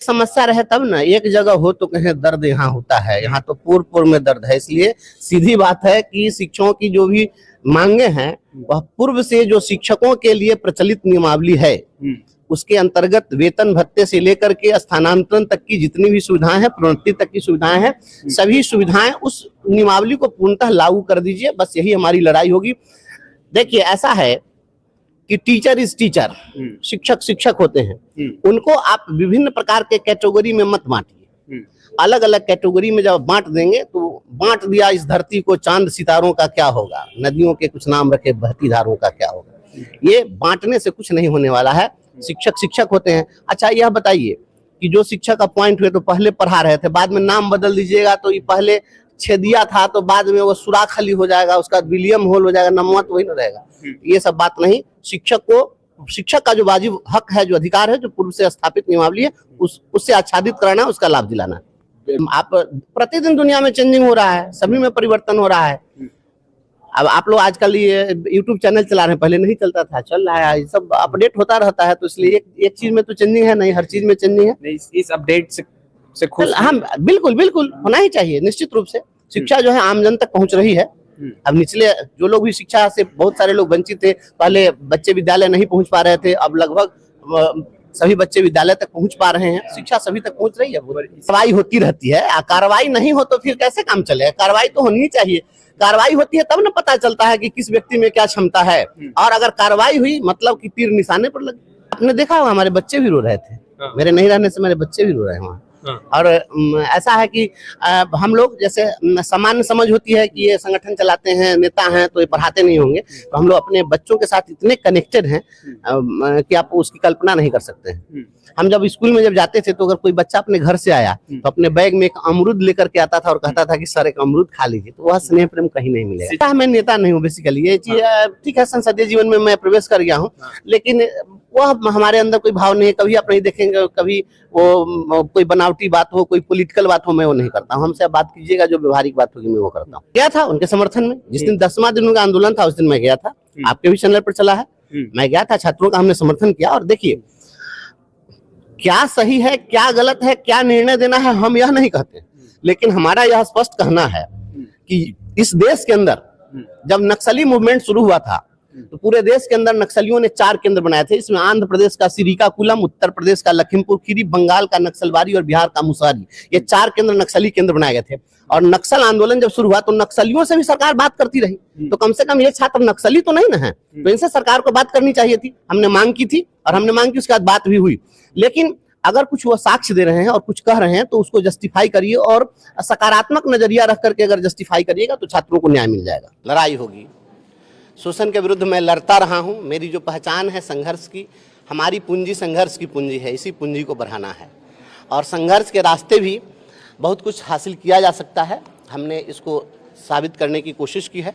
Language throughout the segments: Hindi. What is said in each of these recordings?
समस्या रहे तब ना, एक जगह हो तो कहीं दर्द यहाँ होता है, यहाँ तो पूर्व पूर्व में दर्द है। इसलिए सीधी बात है कि शिक्षकों की जो भी मांगे हैं वह पूर्व से जो शिक्षकों के लिए प्रचलित नियमावली है उसके अंतर्गत वेतन भत्ते से लेकर के स्थानांतरण तक की जितनी भी सुविधाएं हैं, प्रोन्नति तक की सुविधाएं हैं, सभी सुविधाएं उस नियमावली को पूर्णतः लागू कर दीजिए। बस यही हमारी लड़ाई होगी। देखिए ऐसा है कि टीचर इज टीचर, शिक्षक शिक्षक होते हैं, उनको आप विभिन्न प्रकार के कैटेगरी में मत बांटिए। अलग अलग कैटेगरी में जब बांट देंगे तो बांट दिया इस धरती को चांद सितारों का क्या होगा, नदियों के कुछ नाम रखे बहती धारों का क्या होगा। ये बांटने से कुछ नहीं होने वाला है। शिक्षक शिक्षक होते हैं। अच्छा यह बताइए कि जो शिक्षक अपॉइंट हुए तो पहले पढ़ा रहे थे, बाद में नाम बदल दीजिएगा तो ये पहले छेदिया था तो बाद में वो सुराख अली हो जाएगा, उसका विलियम हॉल हो जाएगा, नमवा तो वही न रहेगा। ये सब बात नहीं। शिक्षक का जो वाजिब हक है, जो अधिकार है, जो पूर्व से स्थापित नियमावली है, उससे आच्छादित कराना, उसका लाभ दिलाना। आप प्रतिदिन दुनिया में चेंजिंग हो रहा है, सभी में परिवर्तन हो रहा है। अब आप लोग आजकल ये YouTube चैनल चला रहे हैं, पहले नहीं चलता था, चल रहा है, सब अपडेट होता रहता है। तो इसलिए एक चीज में तो चेंजिंग है, नहीं हर चीज में चेंजिंग है। इस अपडेट से खुश हम बिल्कुल बिल्कुल होना ही चाहिए। निश्चित रूप से शिक्षा जो है आम जन तक पहुंच रही है। अब निचले जो लोग भी शिक्षा से, बहुत सारे लोग वंचित थे, पहले बच्चे विद्यालय नहीं पहुंच पा रहे थे, अब लगभग सभी बच्चे विद्यालय तक पहुंच पा रहे हैं। शिक्षा सभी तक पहुंच रही है। कार्रवाई होती रहती है। कार्रवाई नहीं हो तो फिर कैसे काम चले? कार्रवाई तो होनी ही चाहिए। कार्रवाई होती है तब ना पता चलता है कि किस व्यक्ति में क्या क्षमता है। और अगर कार्रवाई हुई मतलब कि तीर निशाने पर लगे। आपने देखा होगा हमारे बच्चे भी रो रहे थे, मेरे नहीं रहने से मेरे बच्चे भी रो रहे हैं वहाँ। और ऐसा है कि हम लोग जैसे सामान्य समझ होती है कि ये संगठन चलाते हैं, नेता हैं, तो ये पढ़ाते नहीं होंगे। तो हम लोग अपने बच्चों के साथ इतने कनेक्टेड हैं कि आप उसकी कल्पना नहीं कर सकते हैं। हम जब स्कूल में जब जाते थे तो अगर कोई बच्चा अपने घर से आया तो अपने बैग में एक अमरूद लेकर के आता था और कहता था कि सर एक अमरूद खा लीजिए। तो वह स्नेह प्रेम कहीं नहीं मिलेगा। मैं नेता नहीं हूँ बेसिकली, ये चीज ठीक है, संसदीय जीवन में मैं प्रवेश कर गया हूँ, लेकिन वह हमारे अंदर कोई भाव नहीं है। कभी आप नहीं देखेंगे, कभी वो कोई बनावटी बात हो, कोई पॉलिटिकल बात हो, मैं वो नहीं करता हूँ। हमसे बात कीजिएगा, जो व्यवहारिक बात होगी मैं वो करता हूँ। गया था उनके समर्थन में, जिस दिन 10वां दिन उनका आंदोलन था उस दिन मैं गया था। आपके भी चैनल पर चला है, मैं गया था, छात्रों का हमने समर्थन किया। और देखिए क्या सही है, क्या गलत है, क्या निर्णय देना है, हम यह नहीं कहते, लेकिन हमारा यह स्पष्ट कहना है कि इस देश के अंदर जब नक्सली मूवमेंट शुरू हुआ था तो पूरे देश के अंदर नक्सलियों ने 4 केंद्र बनाए थे। इसमें आंध्र प्रदेश का श्रीकाकुलम, उत्तर प्रदेश का लखीमपुर खीरी, बंगाल का नक्सलबारी और बिहार का मुसहरी, ये 4 केंद्र नक्सली केंद्र बनाए गए थे। और नक्सल आंदोलन जब शुरू हुआ तो नक्सलियों से भी सरकार बात करती रही। तो कम से कम ये छात्र नक्सली तो नहीं ना है, तो इनसे सरकार को बात करनी चाहिए थी। हमने मांग की थी और हमने मांग की, उसके बाद बात भी हुई। लेकिन अगर कुछ वो साक्ष्य दे रहे हैं और कुछ कह रहे हैं तो उसको जस्टिफाई करिए, और सकारात्मक नजरिया रख करके अगर जस्टिफाई करिएगा तो छात्रों को न्याय मिल जाएगा। लड़ाई होगी, शोषण के विरुद्ध मैं लड़ता रहा हूं। मेरी जो पहचान है संघर्ष की, हमारी पूंजी संघर्ष की पूंजी है, इसी पूंजी को बढ़ाना है। और संघर्ष के रास्ते भी बहुत कुछ हासिल किया जा सकता है। हमने इसको साबित करने की कोशिश की है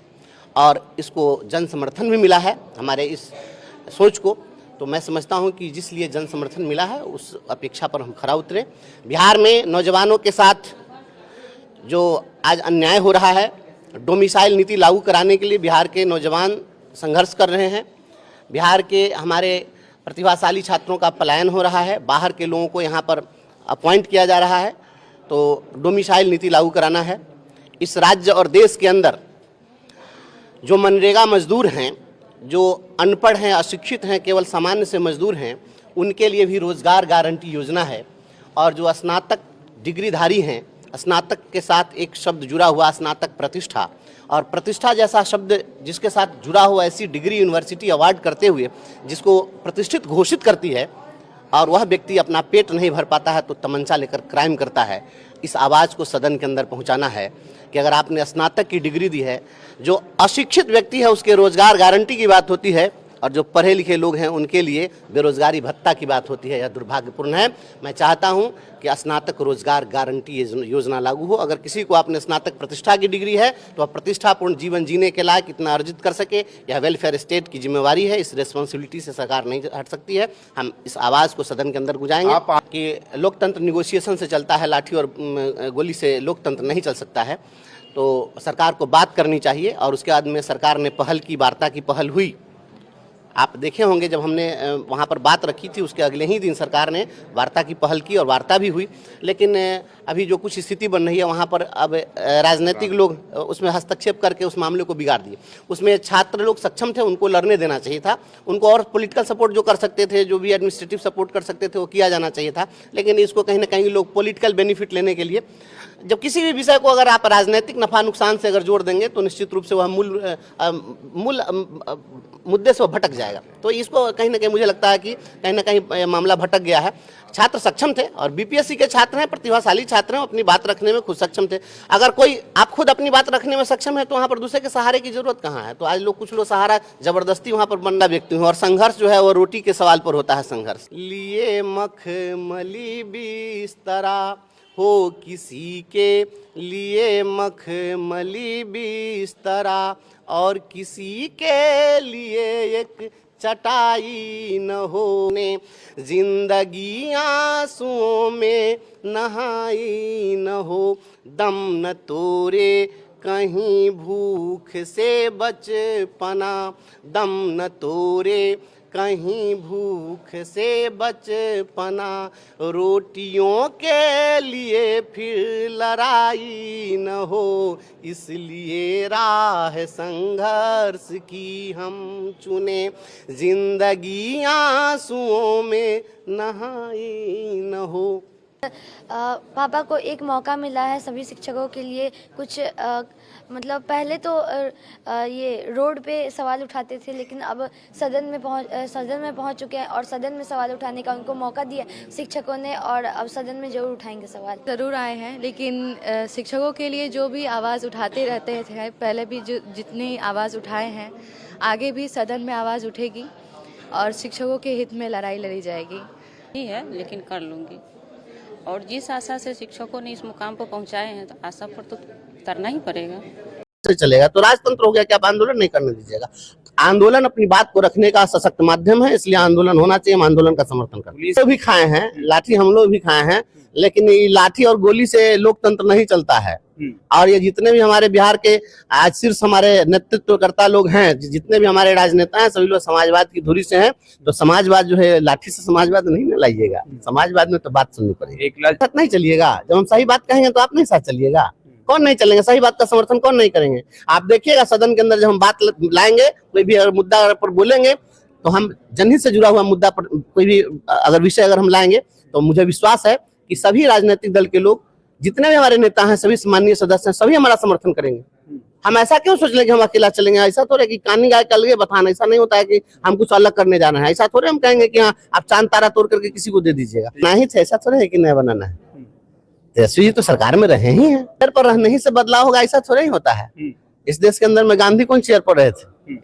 और इसको जन समर्थन भी मिला है हमारे इस सोच को। तो मैं समझता हूं कि जिस लिए जन समर्थन मिला है उस अपेक्षा पर हम खरा उतरे। बिहार में नौजवानों के साथ जो आज अन्याय हो रहा है, डोमिसाइल नीति लागू कराने के लिए बिहार के नौजवान संघर्ष कर रहे हैं। बिहार के हमारे प्रतिभाशाली छात्रों का पलायन हो रहा है, बाहर के लोगों को यहाँ पर अपॉइंट किया जा रहा है। तो डोमिसाइल नीति लागू कराना है। इस राज्य और देश के अंदर जो मनरेगा मजदूर हैं, जो अनपढ़ हैं, अशिक्षित हैं, केवल सामान्य से मजदूर हैं, उनके लिए भी रोजगार गारंटी योजना है। और जो स्नातक डिग्रीधारी हैं, स्नातक के साथ एक शब्द जुड़ा हुआ, स्नातक प्रतिष्ठा, और प्रतिष्ठा जैसा शब्द जिसके साथ जुड़ा हुआ ऐसी डिग्री यूनिवर्सिटी अवार्ड करते हुए जिसको प्रतिष्ठित घोषित करती है, और वह व्यक्ति अपना पेट नहीं भर पाता है तो तमंचा लेकर क्राइम करता है। इस आवाज़ को सदन के अंदर पहुंचाना है कि अगर आपने स्नातक की डिग्री दी है, जो अशिक्षित व्यक्ति है उसके रोजगार गारंटी की बात होती है, और जो पढ़े लिखे लोग हैं उनके लिए बेरोजगारी भत्ता की बात होती है। यह दुर्भाग्यपूर्ण है। मैं चाहता हूं कि स्नातक रोजगार गारंटी योजना लागू हो। अगर किसी को आपने स्नातक प्रतिष्ठा की डिग्री है तो वह प्रतिष्ठापूर्ण जीवन जीने के लायक इतना अर्जित कर सके, यह वेलफेयर स्टेट की जिम्मेवारी है। इस रिस्पॉन्सिबिलिटी से सरकार नहीं हट सकती है। हम इस आवाज़ को सदन के अंदर गुजाएंगे कि लोकतंत्र निगोशिएशन से चलता है, लाठी और गोली से लोकतंत्र नहीं चल सकता है। तो सरकार को बात करनी चाहिए और उसके बाद में सरकार ने पहल की, वार्ता की पहल हुई, आप देखे होंगे जब हमने वहाँ पर बात रखी थी उसके अगले ही दिन सरकार ने वार्ता की पहल की और वार्ता भी हुई, लेकिन अभी जो कुछ स्थिति बन रही है वहाँ पर अब राजनीतिक लोग उसमें हस्तक्षेप करके उस मामले को बिगाड़ दिए। उसमें छात्र लोग सक्षम थे, उनको लड़ने देना चाहिए था, उनको और पॉलिटिकल सपोर्ट जो कर सकते थे, जो भी एडमिनिस्ट्रेटिव सपोर्ट कर सकते थे वो किया जाना चाहिए था। लेकिन इसको कहीं ना कहीं लोग पॉलिटिकल बेनिफिट लेने के लिए, जब किसी भी विषय को अगर आप राजनीतिक नफा नुकसान से अगर जोड़ देंगे तो निश्चित रूप से वह मूल मुद्दे से भटक जाएगा। तो इसको कहीं ना कहीं मुझे लगता है कि कहीं ना कहीं मामला भटक गया है। छात्र सक्षम थे और बीपीएससी के छात्र हैं, प्रतिभाशाली छात्र हैं, अपनी बात रखने में खुद सक्षम थे। अगर कोई आप खुद अपनी बात रखने में सक्षम है तो वहाँ पर दूसरे के सहारे की जरूरत कहाँ है। तो आज लोग कुछ लोग सहारा जबरदस्ती वहाँ पर बंदा व्यक्ति हैं और संघर्ष जो है वो रोटी के सवाल पर होता है। संघर्ष लिए मखमली बिस्तरा हो किसी के लिए मखमली बिस्तरा और किसी के लिए एक चटाई न होने, जिंदगी आंसुओं में नहाई न हो, दम न तोरे कहीं भूख से बचपना, दम न तोरे कहीं भूख से बचपना, रोटियों के लिए फिर लड़ाई न हो, इसलिए राह संघर्ष की हम चुने, जिंदगी आंसुओं में नहाई न हो। पापा को एक मौका मिला है सभी शिक्षकों के लिए कुछ मतलब पहले तो ये रोड पे सवाल उठाते थे, लेकिन अब सदन में पहुंच चुके हैं और सदन में सवाल उठाने का उनको मौका दिया शिक्षकों ने, और अब सदन में जरूर उठाएंगे सवाल। ज़रूर आए हैं, लेकिन शिक्षकों के लिए जो भी आवाज़ उठाते रहते थे पहले भी, जो जितनी आवाज़ उठाए हैं आगे भी सदन में आवाज़ उठेगी और शिक्षकों के हित में लड़ाई लड़ी जाएगी। नहीं है लेकिन कर लूँगी, और जिस आशा से शिक्षकों ने इस मुकाम पर पहुंचाए हैं तो आशा पर तो उतरना ही पड़ेगा। चलेगा तो राजतंत्र हो गया कि आप आंदोलन नहीं करने दीजिएगा। आंदोलन अपनी बात को रखने का सशक्त माध्यम है, इसलिए आंदोलन होना चाहिए। हम आंदोलन का समर्थन करते हैं। भी खाए हैं लाठी, हम लोग भी खाए हैं, लेकिन ये लाठी और गोली से लोकतंत्र नहीं चलता है। और ये जितने भी हमारे बिहार के आज शीर्ष हमारे नेतृत्वकर्ता लोग हैं, जितने भी हमारे राजनेता हैं, सभी लोग समाजवाद की धुरी से हैं। तो समाजवाद जो है, लाठी से समाजवाद नहीं न लाइएगा। समाजवाद में तो बात सुननी पड़ेगी, साथ नहीं चलिएगा। जब हम सही बात कहेंगे तो आप नहीं साथ चलिएगा। कौन नहीं चलेंगे? सही बात का समर्थन कौन नहीं करेंगे? आप देखिएगा सदन के अंदर जब हम बात लाएंगे, कोई भी अगर मुद्दा पर बोलेंगे तो हम जनहित से जुड़ा हुआ मुद्दा पर कोई भी अगर विषय अगर हम लाएंगे तो मुझे विश्वास है कि सभी राजनीतिक दल के लोग, जितने भी हमारे नेता हैं, सभी सम्मानीय सदस्य हैं, सभी हमारा समर्थन करेंगे। हम ऐसा क्यों सोच लें कि हम अकेला चलेंगे? ऐसा थोड़े कि कानी गाय कल गए बथान, ऐसा नहीं होता है कि हम कुछ अलग करने जाना है। ऐसा थोड़े हम कहेंगे कि हाँ आप चांद तारा तोड़ करके किसी को दे दीजिएगा, नहीं थे। ऐसा थोड़े है कि नया बनाना है। तेजस्वी जी तो सरकार में रहे ही हैं, चेयर पर रहने ही से बदलाव होगा, ऐसा थोड़ा ही होता है। इस देश के अंदर में गांधी कौन चेयर पर रहे थे?